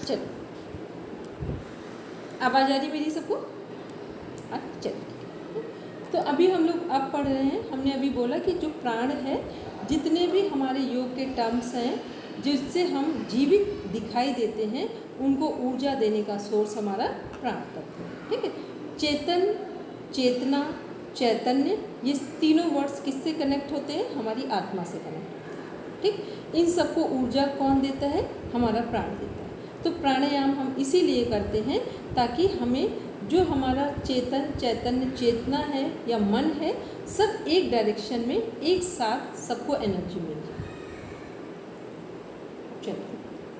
चलो, आवाज़ आ रही मेरी सबको? चलिए, तो अभी हम लोग अब पढ़ रहे हैं। हमने अभी बोला कि जो प्राण है, जितने भी हमारे योग के टर्म्स हैं जिससे हम जीवित दिखाई देते हैं, उनको ऊर्जा देने का सोर्स हमारा प्राण तत्व है। ठीक है, चेतन, चेतना, चैतन्य, ये तीनों वर्ड्स किससे कनेक्ट होते हैं? हमारी आत्मा से कनेक्ट होते हैं। ठीक, इन सबको ऊर्जा कौन देता है? हमारा प्राण देता है। तो प्राणायाम हम इसीलिए करते हैं ताकि हमें जो हमारा चेतन, चैतन्य, चेतना है या मन है, सब एक डायरेक्शन में एक साथ सबको एनर्जी मिल जाए। चलिए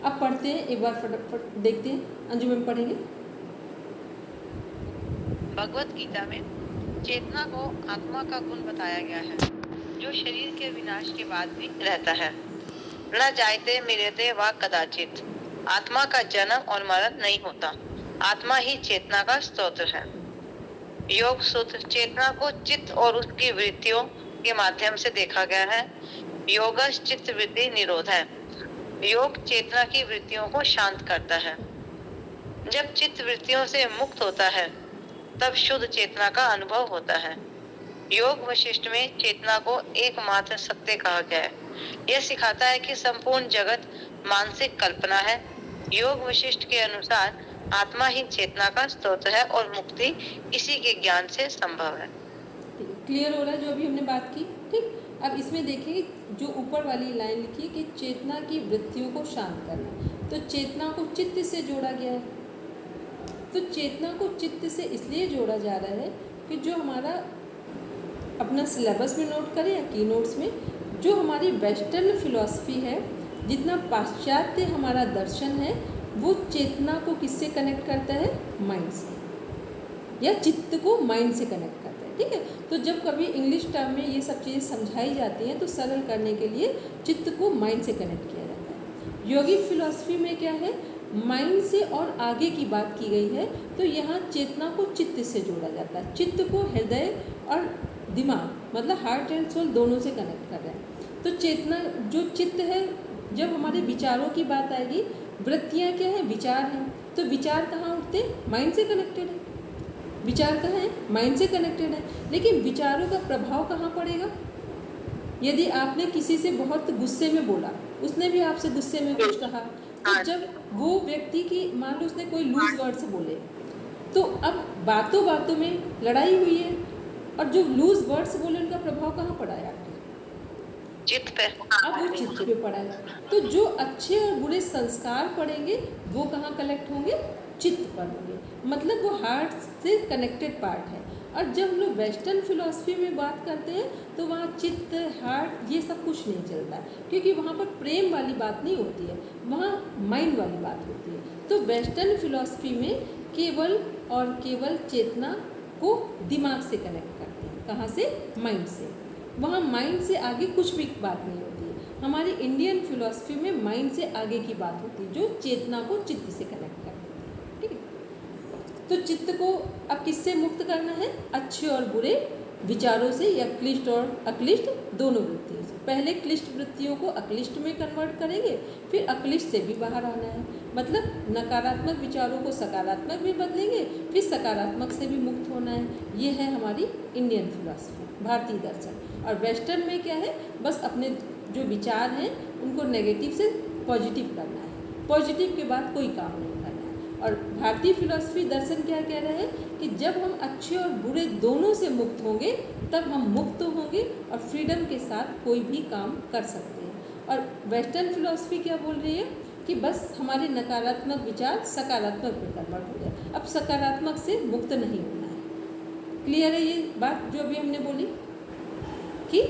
अब पढ़ते हैं, एक बार फटाफट देखते हैं। अंजू मैम पढ़ेंगे। भगवत गीता में चेतना को आत्मा का गुण बताया गया है, जो शरीर के विनाश के बाद भी रहता है। न जायते मृत्यते वा कदाचित। आत्मा का जन्म और मरण नहीं होता। आत्मा ही चेतना का स्रोत है। योग सूत्र चेतना को चित्त और उसकी वृत्तियों के माध्यम से देखा गया है। योगश चित्त वृत्ति निरोध है। योग चेतना की वृत्तियों को शांत करता है। जब चित्त वृत्तियों से मुक्त होता है, तब शुद्ध चेतना का अनुभव होता है। योग वशिष्ठ में चेतना को एकमात्र सत्य कहा गया है। यह सिखाता है कि संपूर्ण जगत मानसिक कल्पना है। योग वशिष्ठ के अनुसार आत्मा ही चेतना का स्रोत है और मुक्ति इसी के ज्ञान से संभव है। क्लियर हो रहा है जो अभी हमने बात की? ठीक, अब इसमें देखिए जो ऊपर वाली लाइन लिखी है कि चेतना की वृत्तियों को शांत करना, तो चेतना को चित्त से जोड़ा गया है। तो चेतना को चित्त से इसलिए जोड़ा जा रहा है कि जो हमारा अपना सिलेबस में नोट करें या की नोट्स में, जो हमारी वेस्टर्न फिलॉसफी है, जितना पाश्चात्य हमारा दर्शन है, वो चेतना को किससे कनेक्ट करता है? माइंड से, या चित्त को माइंड से कनेक्ट करता है। ठीक है, तो जब कभी इंग्लिश टर्म में ये सब चीज़ें समझाई जाती हैं तो सरल करने के लिए चित्त को माइंड से कनेक्ट किया जाता है। योगिक फिलॉसफी में क्या है? माइंड से और आगे की बात की गई है, तो यहाँ चेतना को चित्त से जोड़ा जाता है। चित्त को हृदय और दिमाग, मतलब हार्ट एंड सोल, दोनों से कनेक्ट कर रहे हैं। तो चेतना, जो चित्त है, जब हमारे विचारों की बात आएगी, वृत्तियाँ क्या है? विचार हैं। तो विचार कहाँ उठते हैं? माइंड से कनेक्टेड है। विचार कहाँ है? माइंड से कनेक्टेड है। लेकिन विचारों का प्रभाव कहाँ पड़ेगा? यदि आपने किसी से बहुत गुस्से में बोला, उसने भी आपसे गुस्से में कुछ कहा, तो जब वो व्यक्ति की, मान लो उसने कोई लूज वर्ड्स बोले, तो अब बातों बातों में लड़ाई हुई है, और जो लूज वर्ड्स बोले उनका प्रभाव कहाँ पड़ा है? आपके चित्त पे। अब वो चित्त पे पड़ा है। तो जो अच्छे और बुरे संस्कार पड़ेंगे वो कहाँ कलेक्ट होंगे? चित्त पर होंगे। मतलब वो हार्ट से कनेक्टेड पार्ट है। और जब हम लोग वेस्टर्न फिलॉसफी में बात करते हैं तो वहाँ चित्त, हार्ट, ये सब कुछ नहीं चलता है, क्योंकि वहाँ पर प्रेम वाली बात नहीं होती है, वहाँ माइंड वाली बात होती है। तो वेस्टर्न फिलॉसफी में केवल और केवल चेतना को दिमाग से कनेक्ट करते हैं। कहाँ से? माइंड से। वहाँ माइंड से आगे कुछ भी बात नहीं होती है। हमारी इंडियन फिलॉसफी में माइंड से आगे की बात होती है, जो चेतना को चित्त से कनेक्ट करती है। ठीक है, तो चित्त को अब किससे मुक्त करना है? अच्छे और बुरे विचारों से, या क्लिष्ट और अक्लिष्ट दोनों वृत्तियों से। पहले क्लिष्ट वृत्तियों को अक्लिष्ट में कन्वर्ट करेंगे, फिर अक्लिष्ट से भी बाहर आना है। मतलब नकारात्मक विचारों को सकारात्मक में बदलेंगे, फिर सकारात्मक से भी मुक्त होना है। ये है हमारी इंडियन फिलॉसफी, भारतीय दर्शन। और वेस्टर्न में क्या है? बस अपने जो विचार हैं उनको नेगेटिव से पॉजिटिव करना है, पॉजिटिव के बाद कोई काम नहीं करना है। और भारतीय फिलॉसफी दर्शन क्या कह रहा है कि जब हम अच्छे और बुरे दोनों से मुक्त होंगे, तब हम मुक्त होंगे और फ्रीडम के साथ कोई भी काम कर सकते हैं। और वेस्टर्न फिलॉसफी क्या बोल रही है कि बस हमारे नकारात्मक विचार सकारात्मक में कन्वर्ट हो जाए, अब सकारात्मक से मुक्त नहीं होना है। क्लियर है ये बात जो अभी हमने बोली? कि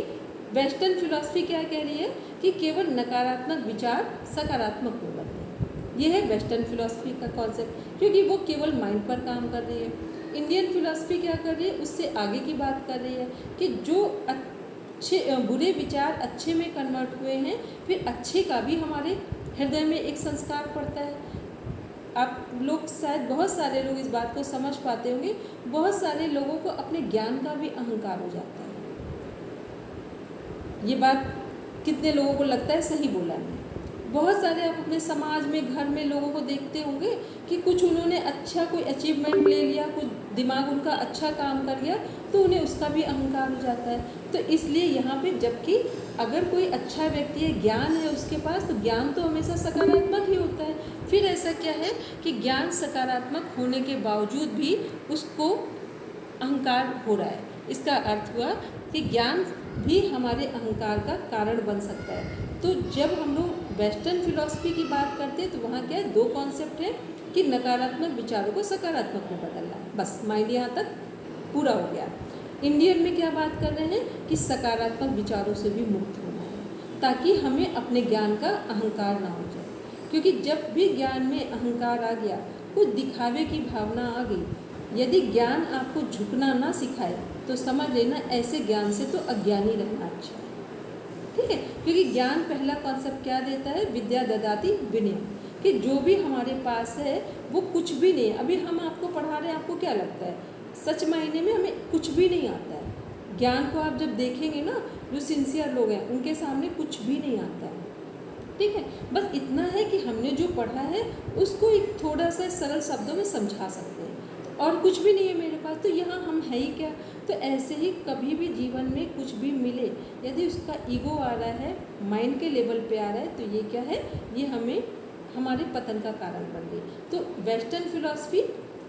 वेस्टर्न फिलॉसफी क्या कह रही है कि केवल नकारात्मक विचार सकारात्मक हो बदले। ये है वेस्टर्न फिलॉसफी का कॉन्सेप्ट, क्योंकि वो केवल माइंड पर काम कर रही है। इंडियन फिलॉसफी क्या कर रही है? उससे आगे की बात कर रही है कि जो अच्छे बुरे विचार अच्छे में कन्वर्ट हुए हैं, फिर अच्छे का भी हमारे हृदय में एक संस्कार पड़ता है। आप लोग शायद, बहुत सारे लोग इस बात को समझ पाते होंगे, बहुत सारे लोगों को अपने ज्ञान का भी अहंकार हो जाता है। ये बात कितने लोगों को लगता है सही बोला है? बहुत सारे आप अपने समाज में, घर में लोगों को देखते होंगे कि कुछ उन्होंने अच्छा कोई अचीवमेंट ले लिया, कुछ दिमाग उनका अच्छा काम कर गया, तो उन्हें उसका भी अहंकार हो जाता है। तो इसलिए यहाँ पे, जबकि अगर कोई अच्छा व्यक्ति है, ज्ञान है उसके पास, तो ज्ञान तो हमेशा सकारात्मक ही होता है। फिर ऐसा क्या है कि ज्ञान सकारात्मक होने के बावजूद भी उसको अहंकार हो रहा है। इसका अर्थ हुआ कि ज्ञान भी हमारे अहंकार का कारण बन सकता है। तो जब हम लोग वेस्टर्न फिलॉसफी की बात करते हैं तो वहाँ क्या है, दो कॉन्सेप्ट है कि नकारात्मक विचारों को सकारात्मक में बदलना है। बस माइंड यहाँ तक पूरा हो गया। इंडियन में क्या बात कर रहे हैं कि सकारात्मक विचारों से भी मुक्त होना है, ताकि हमें अपने ज्ञान का अहंकार ना हो जाए। क्योंकि जब भी ज्ञान में अहंकार आ गया, कुछ दिखावे की भावना आ गई, यदि ज्ञान आपको झुकना ना सिखाए तो समझ लेना ऐसे ज्ञान से तो अज्ञानी रहना अच्छा है। ठीक है, क्योंकि ज्ञान पहला कॉन्सेप्ट क्या देता है, विद्या ददाति विनय, कि जो भी हमारे पास है वो कुछ भी नहीं है। अभी हम आपको पढ़ा रहे हैं, आपको क्या लगता है, सच मायने में हमें कुछ भी नहीं आता है। ज्ञान को आप जब देखेंगे ना, जो सिंसियर लोग हैं उनके सामने कुछ भी नहीं आता है। ठीक है, बस इतना है कि हमने जो पढ़ा है उसको एक थोड़ा सा सरल शब्दों में समझा सकते हैं, और कुछ भी नहीं है मेरे पास, तो यहाँ हम है ही क्या। तो ऐसे ही कभी भी जीवन में कुछ भी मिले, यदि उसका ईगो आ रहा है, माइंड के लेवल पे आ रहा है, तो ये क्या है, ये हमें हमारे पतन का कारण बन गई। तो वेस्टर्न फिलॉसफी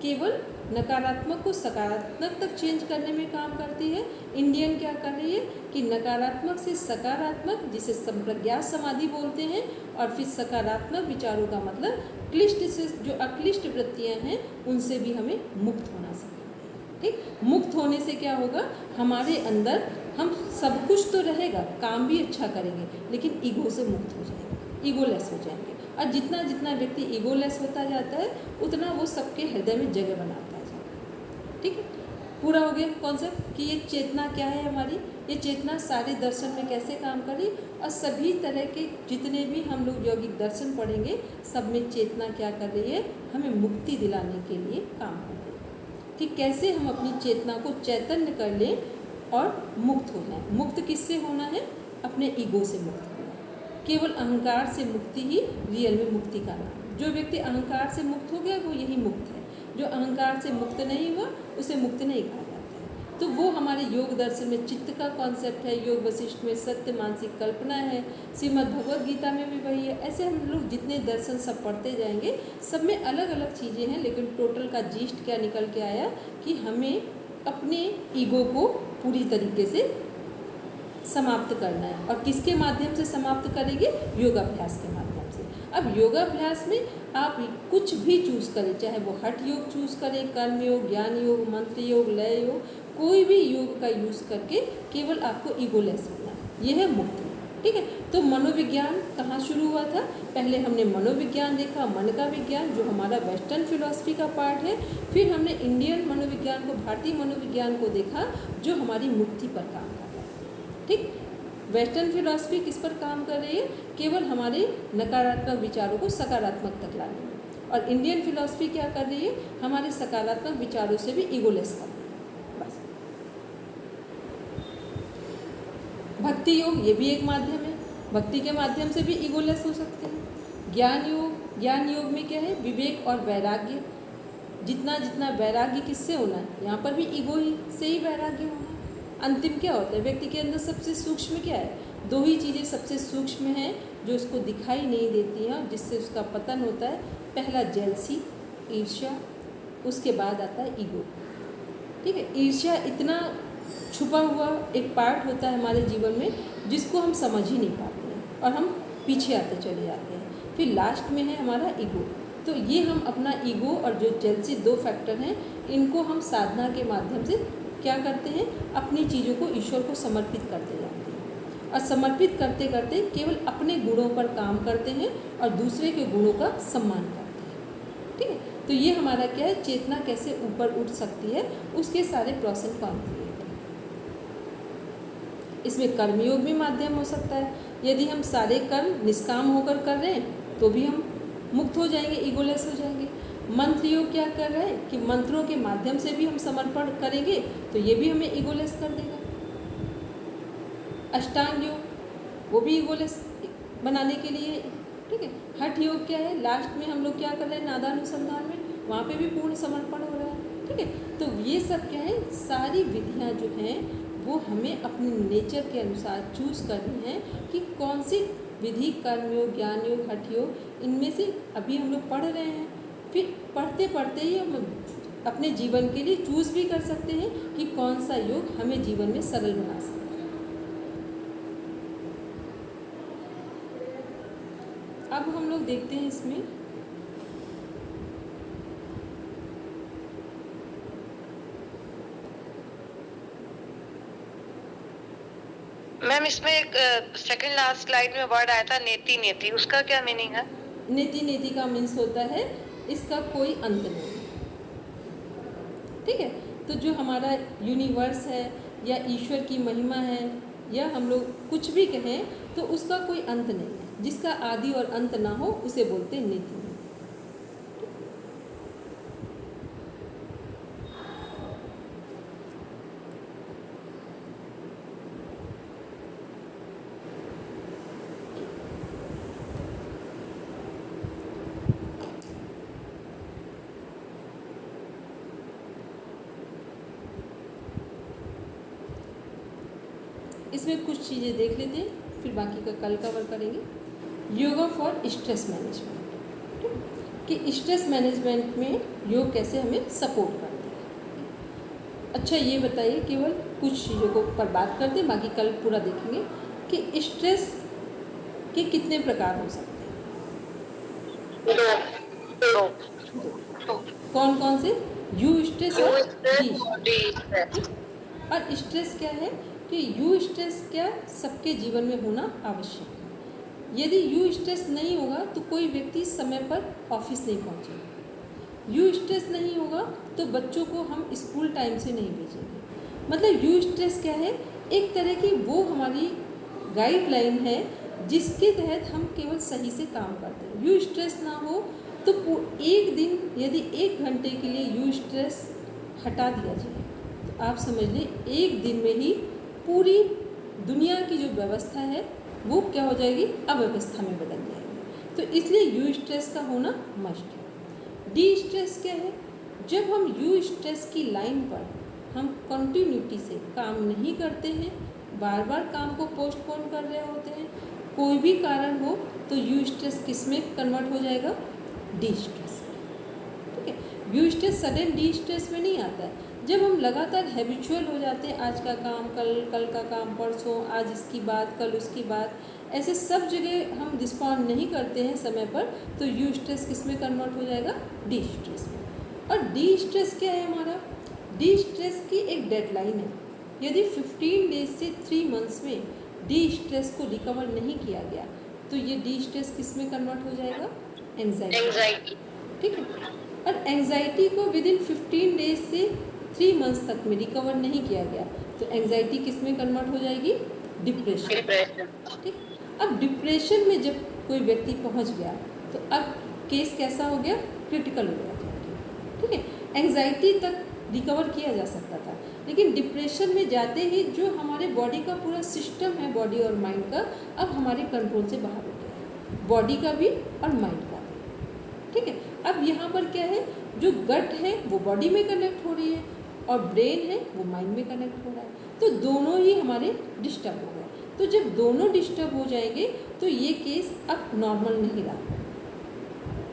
केवल नकारात्मक को सकारात्मक तक चेंज करने में काम करती है। इंडियन क्या कर रही है कि नकारात्मक से सकारात्मक, जिसे संप्रज्ञात समाधि बोलते हैं, और फिर सकारात्मक विचारों का मतलब क्लिष्ट से जो अक्लिष्ट वृत्तियां हैं उनसे भी हमें मुक्त होना सिखाते हैं। ठीक, मुक्त होने से क्या होगा, हमारे अंदर हम सब कुछ तो रहेगा, काम भी अच्छा करेंगे, लेकिन ईगो से मुक्त हो जाएंगे, ईगोलेस हो जाएंगे। और जितना जितना व्यक्ति ईगोलेस होता जाता है उतना वो सबके हृदय में जगह बनाता है जाता है। ठीक है, पूरा हो गया कॉन्सेप्ट कि ये चेतना क्या है हमारी, ये चेतना सारे दर्शन में कैसे काम करी, और सभी तरह के जितने भी हम लोग यौगिक दर्शन पढ़ेंगे सब में चेतना क्या कर रही है, हमें मुक्ति दिलाने के लिए काम कर रही है कि कैसे हम अपनी चेतना को चैतन्य कर लें और मुक्त हो जाएं। मुक्त किससे होना है, अपने ईगो से मुक्त होना। केवल अहंकार से मुक्ति ही रियल में मुक्ति का नाम। जो व्यक्ति अहंकार से मुक्त हो गया वो यही मुक्त है, जो अहंकार से मुक्त नहीं हुआ उसे मुक्त नहीं कहा जाता है। तो वो हमारे योग दर्शन में चित्त का कॉन्सेप्ट है, योग वशिष्ठ में सत्य मानसिक कल्पना है, श्रीमद् भगवद गीता में भी वही है। ऐसे हम लोग जितने दर्शन सब पढ़ते जाएंगे, सब में अलग अलग चीज़ें हैं, लेकिन टोटल का जीस्ट क्या निकल के आया कि हमें अपने ईगो को पूरी तरीके से समाप्त करना है। और किसके माध्यम से समाप्त करेंगे, योगाभ्यास के माध्यम से। अब योगाभ्यास में आप कुछ भी चूज़ करें, चाहे वो हठ योग चूज़ करें, कर्म योग, ज्ञान योग, मंत्र योग, लय योग, कोई भी योग का यूज़ करके केवल आपको ईगोलेस होना है, यह है मुक्ति। ठीक है, तो मनोविज्ञान कहाँ शुरू हुआ था, पहले हमने मनोविज्ञान देखा, मन का विज्ञान जो हमारा वेस्टर्न फिलॉसफी का पार्ट है, फिर हमने इंडियन मनोविज्ञान को, भारतीय मनोविज्ञान को देखा जो हमारी मुक्ति पर काम कर रहा है। ठीक, वेस्टर्न फिलॉसफी किस पर काम कर रही है, केवल हमारे नकारात्मक विचारों को सकारात्मक तक लाने में, और इंडियन फिलॉसफी क्या कर रही है, हमारे सकारात्मक विचारों से भी ईगोलेस कर रही है। बस भक्ति योग ये भी एक माध्यम है, भक्ति के माध्यम से भी ईगोलेस हो सकते हैं। ज्ञान योग में क्या है, विवेक और वैराग्य। जितना जितना वैराग्य किससे होना है, यहाँ पर भी ईगो ही से ही वैराग्य होना है। अंतिम क्या होता है, व्यक्ति के अंदर सबसे सूक्ष्म क्या है, दो ही चीज़ें सबसे सूक्ष्म हैं जो उसको दिखाई नहीं देती हैं, जिससे उसका पतन होता है। पहला जेलसी, ईर्ष्या, उसके बाद आता है ईगो। ठीक है, ईर्ष्या इतना छुपा हुआ एक पार्ट होता है हमारे जीवन में जिसको हम समझ ही नहीं पाते हैं और हम पीछे आते चले जाते हैं। फिर लास्ट में है हमारा ईगो। तो ये हम अपना ईगो और जो जेलसी, दो फैक्टर हैं, इनको हम साधना के माध्यम से क्या करते हैं, अपनी चीज़ों को ईश्वर को समर्पित करते जाते हैं, और समर्पित करते करते केवल अपने गुणों पर काम करते हैं और दूसरे के गुणों का सम्मान करते हैं। ठीक है, तो ये हमारा क्या है, चेतना कैसे ऊपर उठ सकती है, उसके सारे प्रोस एंड कॉन्स हैं। इसमें कर्मयोग भी माध्यम हो सकता है। यदि हम सारे कर्म निष्काम होकर कर रहे हैं तो भी हम मुक्त हो जाएंगे, ईगोलेस हो जाएंगे। मंत्र योग क्या कर रहा है कि मंत्रों के माध्यम से भी हम समर्पण करेंगे तो ये भी हमें ईगोलेस कर देगा। अष्टांग योग वो भी ईगोलेस बनाने के लिए ठीक है। हठ योग क्या है, लास्ट में हम लोग क्या कर रहे हैं नादानुसंधान में, वहाँ पे भी पूर्ण समर्पण हो रहा है। ठीक है, तो ये सब क्या है, सारी विधियाँ जो हैं वो हमें अपने नेचर के अनुसार चूज़ करनी है कि कौन सी विधि, कर्म योग, ज्ञान योग, हठ योग, इनमें से अभी हम लोग पढ़ रहे हैं। फिर पढ़ते पढ़ते ही हम अपने जीवन के लिए चूज़ भी कर सकते हैं कि कौन सा योग हमें जीवन में सरल बना सकता है। अब हम लोग देखते हैं इसमें मैम इसमें एक सेकंड लास्ट स्लाइड में वर्ड आया था नेति नेति, उसका क्या मीनिंग है? नीति नीति का मीन्स होता है इसका कोई अंत नहीं। ठीक है, तो जो हमारा यूनिवर्स है या ईश्वर की महिमा है या हम लोग कुछ भी कहें तो उसका कोई अंत नहीं है। जिसका आदि और अंत ना हो उसे बोलते हैं नीति। इसमें कुछ चीज़ें देख लेते हैं, फिर बाकी का कल कवर करेंगे। योगा फॉर स्ट्रेस मैनेजमेंट, कि स्ट्रेस मैनेजमेंट में योग कैसे हमें सपोर्ट करते हैं। अच्छा ये बताइए, केवल कुछ चीज़ों को पर बात करते हैं, बाकी कल पूरा देखेंगे कि स्ट्रेस के कितने प्रकार हो सकते हैं। कौन कौन से? यू स्ट्रेस और डी स्ट्रेस। और स्ट्रेस क्या है कि यू स्ट्रेस क्या सबके जीवन में होना आवश्यक है। यदि यू स्ट्रेस नहीं होगा तो कोई व्यक्ति समय पर ऑफिस नहीं पहुंचेगा। यू स्ट्रेस नहीं होगा तो बच्चों को हम स्कूल टाइम से नहीं भेजेंगे। मतलब यू स्ट्रेस क्या है, एक तरह की वो हमारी गाइडलाइन है जिसके तहत हम केवल सही से काम करते हैं। यू स्ट्रेस ना हो तो एक दिन यदि 1 घंटे के लिए यू स्ट्रेस हटा दिया जाए तो आप समझ लें एक दिन में ही पूरी दुनिया की जो व्यवस्था है वो क्या हो जाएगी, अव्यवस्था में बदल जाएगी। तो इसलिए यू स्ट्रेस का होना मस्ट है। डी स्ट्रेस क्या है, जब हम यू स्ट्रेस की लाइन पर हम कंटिन्यूटी से काम नहीं करते हैं, बार बार काम को पोस्टपोन कर रहे होते हैं, कोई भी कारण हो तो यू स्ट्रेस किस में कन्वर्ट हो जाएगा, डी स्ट्रेस। ठीक है, you stress sudden D stress में नहीं आता है। जब हम लगातार हैबिचुअल हो जाते हैं, आज का काम कल का काम परसों, आज इसकी बात कल उसकी बात, ऐसे सब जगह हम रिस्पॉन्ड नहीं करते हैं समय पर, तो यू स्ट्रेस किस में कन्वर्ट हो जाएगा, डी स्ट्रेस में। और डी स्ट्रेस क्या है हमारा, डी स्ट्रेस की एक डेडलाइन है। यदि 15 डेज से 3 मंथ्स में डी स्ट्रेस को रिकवर नहीं किया गया तो ये डी स्ट्रेस किस में कन्वर्ट हो जाएगा, एंजाइटी। ठीक है, और एंजाइटी को विद इन 15 डेज से 3 मंथ्स तक में रिकवर नहीं किया गया तो एंजाइटी किस में कन्वर्ट हो जाएगी, डिप्रेशन। ठीक, अब डिप्रेशन में जब कोई व्यक्ति पहुंच गया तो अब केस कैसा हो गया, क्रिटिकल हो गया। ठीक है, एंजाइटी तक रिकवर किया जा सकता था, लेकिन डिप्रेशन में जाते ही जो हमारे बॉडी का पूरा सिस्टम है, बॉडी और माइंड का, अब हमारे कंट्रोल से बाहर हो गया, बॉडी का भी और माइंड का भी। ठीक है, अब यहाँ पर क्या है, जो गट है वो बॉडी में कनेक्ट हो रही है और ब्रेन है वो माइंड में कनेक्ट हो रहा है, तो दोनों ही हमारे डिस्टर्ब हो गए। तो जब दोनों डिस्टर्ब हो जाएंगे तो ये केस अब नॉर्मल नहीं रहा।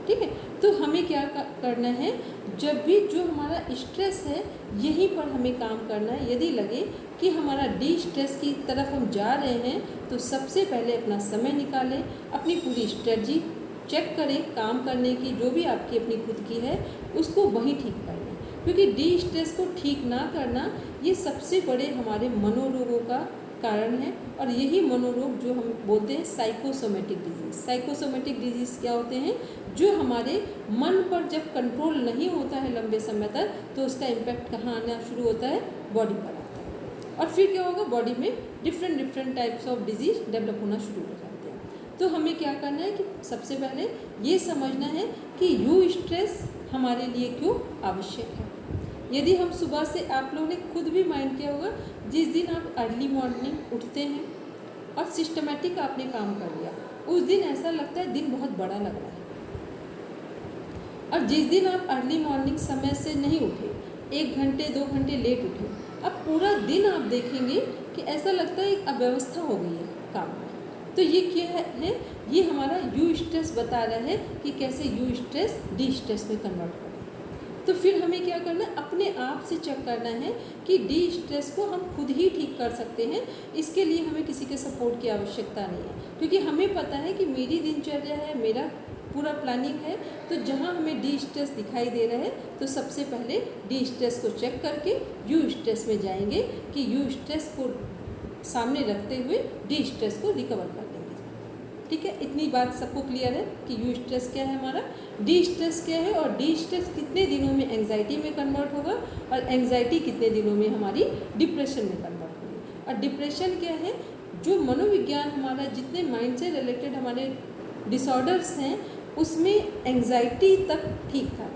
ठीक है, तो हमें क्या करना है, जब भी जो हमारा स्ट्रेस है यहीं पर हमें काम करना है। यदि लगे कि हमारा डी स्ट्रेस की तरफ हम जा रहे हैं तो सबसे पहले अपना समय निकालें, अपनी पूरी स्ट्रेटजी चेक करें, काम करने की जो भी आपकी अपनी खुद की है उसको वहीं ठीक कर लें, क्योंकि डी स्ट्रेस को ठीक ना करना ये सबसे बड़े हमारे मनोरोगों का कारण है। और यही मनोरोग जो हम बोलते हैं साइकोसोमेटिक डिजीज़। साइकोसोमेटिक डिजीज़ क्या होते हैं, जो हमारे मन पर जब कंट्रोल नहीं होता है लंबे समय तक तो उसका इम्पैक्ट कहाँ आना शुरू होता है, बॉडी पर आता है, और फिर क्या होगा, बॉडी में different types of disease develop होना शुरू हो जाते हैं। तो हमें क्या करना है कि सबसे पहले ये समझना है कि यू स्ट्रेस हमारे लिए क्यों आवश्यक है। यदि हम सुबह से, आप लोगों ने खुद भी माइंड किया होगा, जिस दिन आप अर्ली मॉर्निंग उठते हैं और सिस्टमेटिक आपने काम कर लिया, उस दिन ऐसा लगता है दिन बहुत बड़ा लग रहा है। और जिस दिन आप अर्ली मॉर्निंग समय से नहीं उठे, 1 घंटे 2 घंटे लेट उठे, अब पूरा दिन आप देखेंगे कि ऐसा लगता है एक अव्यवस्था हो गई है काम में। तो ये क्या है, ये हमारा यू स्ट्रेस बता रहा है कि कैसे यू स्ट्रेस डी स्ट्रेस में कन्वर्ट करें। तो फिर हमें क्या करना है, अपने आप से चेक करना है कि डी स्ट्रेस को हम खुद ही ठीक कर सकते हैं। इसके लिए हमें किसी के सपोर्ट की आवश्यकता नहीं है, क्योंकि हमें पता है कि मेरी दिनचर्या है, मेरा पूरा प्लानिंग है। तो जहाँ हमें डी स्ट्रेस दिखाई दे रहा है, तो सबसे पहले डी स्ट्रेस को चेक करके यू स्ट्रेस में जाएंगे कि यू स्ट्रेस को सामने रखते हुए डी स्ट्रेस को रिकवर कर लेंगे। ठीक है, इतनी बात सबको क्लियर है कि यू स्ट्रेस क्या है हमारा, डी स्ट्रेस क्या है, और डी स्ट्रेस कितने दिनों में एंग्जाइटी में कन्वर्ट होगा, और एंग्जाइटी कितने दिनों में हमारी डिप्रेशन में कन्वर्ट होगी। और डिप्रेशन क्या है, जो मनोविज्ञान हमारा जितने माइंड से रिलेटेड हमारे डिसऑर्डर्स हैं, उसमें एंग्जाइटी तक ठीक था।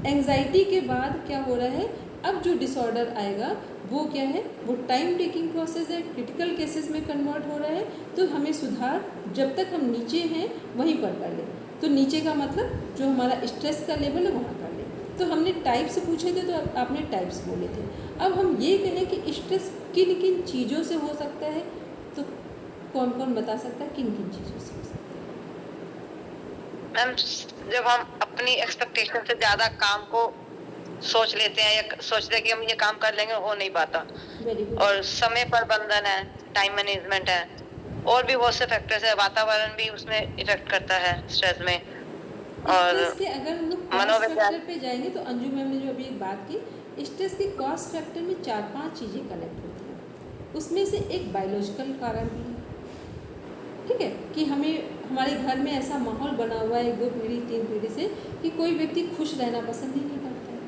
एंग्जाइटी के बाद क्या हो रहा है, अब जो डिसऑर्डर आएगा वो क्या है, वो टाइम टेकिंग प्रोसेस है, क्रिटिकल केसेस में कन्वर्ट हो रहा है। तो हमें सुधार जब तक हम नीचे हैं वहीं पर कर लें। तो नीचे का मतलब जो हमारा स्ट्रेस का लेवल है वहाँ कर लें। तो हमने टाइप्स पूछे थे, तो आपने टाइप्स बोले थे। अब हम ये कहें कि स्ट्रेस किन किन चीज़ों से हो सकता है, तो कौन कौन बता सकता है किन किन चीज़ों से हो सकता है? मैम, जब हम अपनी एक्सपेक्टेशन से ज्यादा काम को सोच लेते हैं या सोचते हैं कि हम ये काम कर लेंगे, हो नहीं पाता। Very good. और समय प्रबंधन है, टाइम मैनेजमेंट है, और भी बहुत से फैक्टर्स है, वातावरण भी उसमें इफेक्ट करता है स्ट्रेस में। और स्ट्रेस के अगर हम लोग कॉस्ट मनोविज्ञान फैक्टर पे जाएंगे, तो अंजू मैम ने जो अभी एक बात की, स्ट्रेस के कॉस्ट फैक्टर में 4-5 चीज़ें कनेक्ट होती हैं। उसमें से एक बायोलॉजिकल कारण भी है। ठीक है, कि हमें हमारे घर में ऐसा माहौल बना हुआ है 2 पीढ़ी 3 पीढ़ी से कि कोई व्यक्ति खुश रहना पसंद ही नहीं करता है,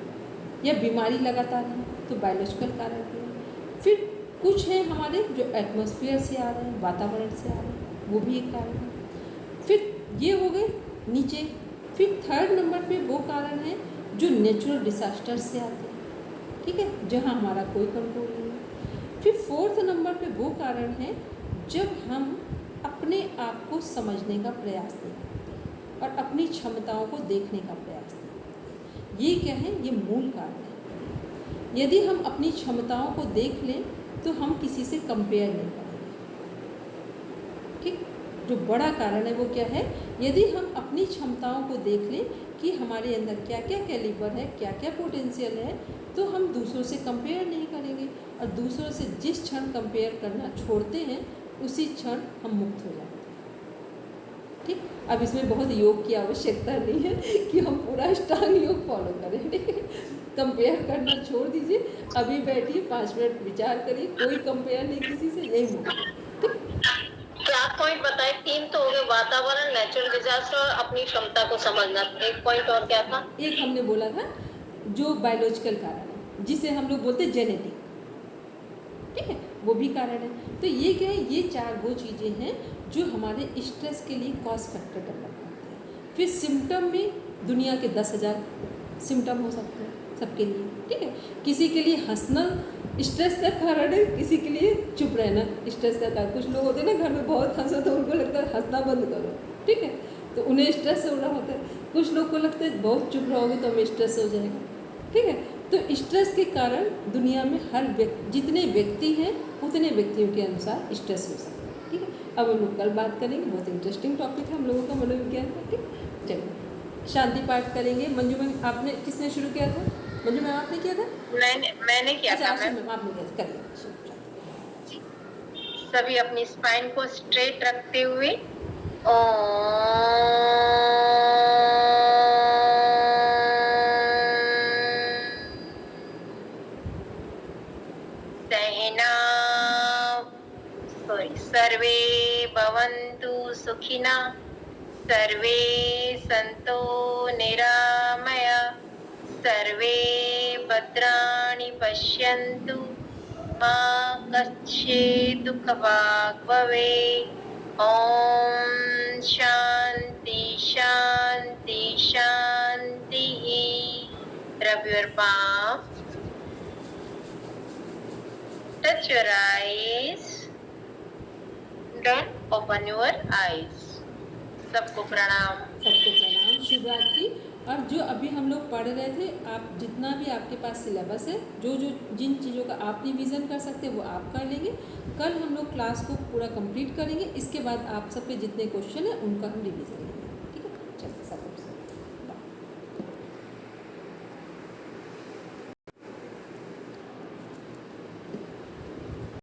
या बीमारी लगातार है, तो बायोलॉजिकल कारण भी है। फिर कुछ हैं हमारे जो एटमॉस्फेयर से आ रहे हैं, वातावरण से आ रहे हैं, वो भी एक कारण है। फिर ये हो गए नीचे। फिर 3rd नंबर पे वो कारण है जो नेचुरल डिसास्टर से आते हैं। ठीक है, जहाँ हमारा कोई कंट्रोल नहीं है। फिर 4th नंबर पे वो कारण है जब हम अपने आप को समझने का प्रयास नहीं करते और अपनी क्षमताओं को देखने का प्रयास नहीं करते। ये क्या है, ये मूल कारण है। यदि हम अपनी क्षमताओं को देख लें तो हम किसी से कंपेयर नहीं करेंगे। ठीक, जो बड़ा कारण है वो क्या है, यदि हम अपनी क्षमताओं को देख लें कि हमारे अंदर क्या क्या कैलिबर है, क्या क्या पोटेंशियल है, तो हम दूसरों से कंपेयर नहीं करेंगे। और दूसरों से जिस क्षण कंपेयर करना छोड़ते हैं, उसी क्षण हम मुक्त हो जाते हैं। ठीक, अब इसमें बहुत योग की आवश्यकता नहीं है कि हम पूरा अष्टांग योग फॉलो करें। ठीक है, कंपेयर करना छोड़ दीजिए, अभी बैठिए 5 मिनट विचार करिए, कोई कंपेयर नहीं किसी से, यही मुक्त। ठीक, क्या पॉइंट बताए? 3 तो हो गए, वातावरण, नेचुरल डिजास्टर और अपनी क्षमता को समझना। एक पॉइंट और क्या था? एक हमने बोला था जो बायोलॉजिकल कारण है, जिसे हम लोग बोलते हैं जेनेटिक। ठीक है, वो भी कारण है। तो ये क्या है, ये 4 वो चीज़ें हैं जो हमारे स्ट्रेस के लिए कॉज फैक्टर डेवलप करते हैं। फिर सिम्टम में दुनिया के 10,000 सिम्टम हो सकते हैं सबके लिए। ठीक है, किसी के लिए हंसना स्ट्रेस का कारण है, किसी के लिए चुप रहना स्ट्रेस का कारण। कुछ लोग होते हैं ना घर में बहुत हंसो तो उनको लगता है हंसना बंद करो। ठीक है, तो उन्हें स्ट्रेस हो रहा होता है। कुछ लोग को लगता है बहुत चुप रहोगे तो हमें स्ट्रेस हो जाएगा। ठीक है, तो स्ट्रेस के कारण दुनिया में हर व्यक्ति, जितने व्यक्ति हैं उतने व्यक्तियों के अनुसार स्ट्रेस हो सकता है। ठीक है, अब हम लोग कल बात करेंगे, बहुत इंटरेस्टिंग टॉपिक है हम लोगों का मनोविज्ञान का। ठीक, चलिए शांति पाठ करेंगे। मंजू मैम, आपने किसने शुरू किया था? मंजू मैम आपने किया था? मैंने किया था मैम। मैम आपने किया था, करिए। सभी अपनी स्पाइन को स्ट्रेट रखते हुए सर्वे भवन्तु सुखिनः, सर्वे सन्तु निरामया, सर्वे भद्राणि पश्यन्तु, मा कश्चित् दुःखभाग् भवेत्। ॐ शान्ति शान्ति शान्तिः। Rub your palm, touch your eyes, then open your eyes. सबको प्रणाम। सबको प्रणाम, शिवरात्रि। और जो अभी हम लोग पढ़ रहे थे, आप जितना भी आपके पास सिलेबस है, जो जो जिन चीज़ों का आप रिवीजन कर सकते हैं वो आप कर लेंगे। कल हम लोग क्लास को पूरा कंप्लीट करेंगे, इसके बाद आप सबके जितने क्वेश्चन हैं उनका हम रिवीजन लेंगे।